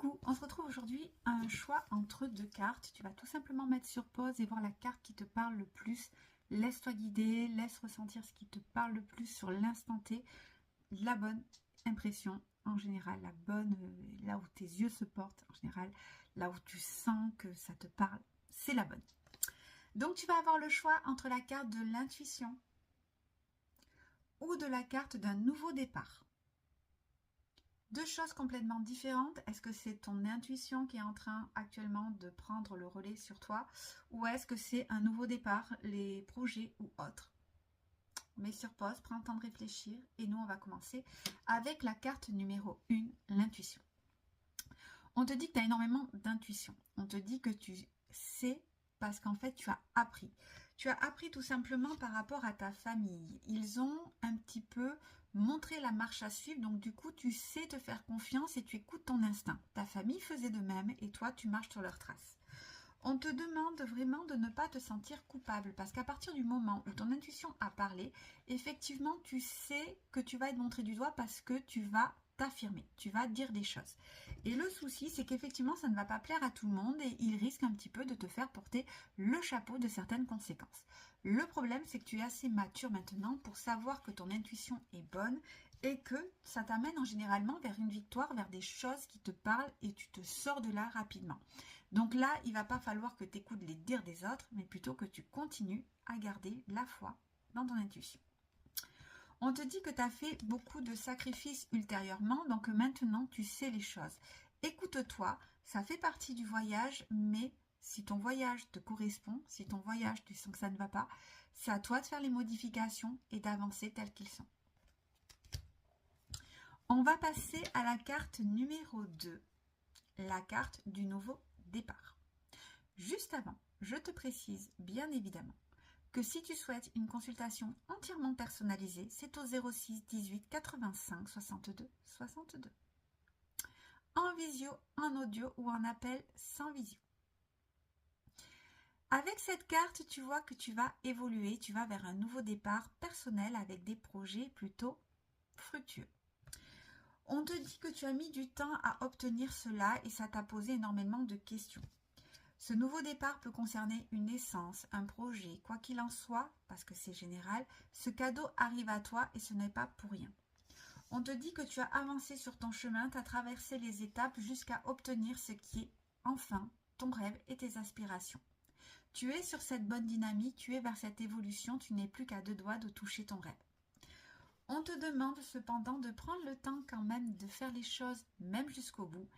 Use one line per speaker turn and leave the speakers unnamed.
Coucou, on se retrouve aujourd'hui à un choix entre deux cartes. Tu vas tout simplement mettre sur pause et voir la carte qui te parle le plus. Laisse-toi guider, laisse ressentir ce qui te parle le plus sur l'instant T. La bonne impression en général, la bonne, là où tes yeux se portent en général, là où tu sens que ça te parle, c'est la bonne. Donc tu vas avoir le choix entre la carte de l'intuition ou de la carte d'un nouveau départ. Deux choses complètement différentes. Est-ce que c'est ton intuition qui est en train actuellement de prendre le relais sur toi ou est-ce que c'est un nouveau départ, les projets ou autres? Mets sur pause, prends le temps de réfléchir et nous on va commencer avec la carte numéro 1, l'intuition. On te dit que tu as énormément d'intuition. On te dit que tu sais parce qu'en fait tu as appris. Tu as appris tout simplement par rapport à ta famille. Ils ont un petit peu montré la marche à suivre, donc du coup tu sais te faire confiance et tu écoutes ton instinct. Ta famille faisait de même et toi tu marches sur leurs traces. On te demande vraiment de ne pas te sentir coupable parce qu'à partir du moment où ton intuition a parlé, effectivement tu sais que tu vas être montré du doigt parce que tu vas t'affirmer, tu vas dire des choses. Et le souci, c'est qu'effectivement, ça ne va pas plaire à tout le monde et il risque un petit peu de te faire porter le chapeau de certaines conséquences. Le problème, c'est que tu es assez mature maintenant pour savoir que ton intuition est bonne et que ça t'amène en généralement vers une victoire, vers des choses qui te parlent et tu te sors de là rapidement. Donc là, il ne va pas falloir que tu écoutes les dires des autres, mais plutôt que tu continues à garder la foi dans ton intuition. On te dit que tu as fait beaucoup de sacrifices ultérieurement, donc maintenant tu sais les choses. Écoute-toi, ça fait partie du voyage, mais si ton voyage te correspond, si ton voyage tu sens que ça ne va pas, c'est à toi de faire les modifications et d'avancer tels qu'ils sont. On va passer à la carte numéro 2, la carte du nouveau départ. Juste avant, je te précise bien évidemment que si tu souhaites une consultation entièrement personnalisée, c'est au 06 18 85 62 62. En visio, en audio ou en appel sans visio. Avec cette carte, tu vois que tu vas évoluer, tu vas vers un nouveau départ personnel avec des projets plutôt fructueux. On te dit que tu as mis du temps à obtenir cela et ça t'a posé énormément de questions. Ce nouveau départ peut concerner une naissance, un projet, quoi qu'il en soit, parce que c'est général, ce cadeau arrive à toi et ce n'est pas pour rien. On te dit que tu as avancé sur ton chemin, tu as traversé les étapes jusqu'à obtenir ce qui est enfin ton rêve et tes aspirations. Tu es sur cette bonne dynamique, tu es vers cette évolution, tu n'es plus qu'à 2 doigts de toucher ton rêve. On te demande cependant de prendre le temps quand même de faire les choses même jusqu'au bout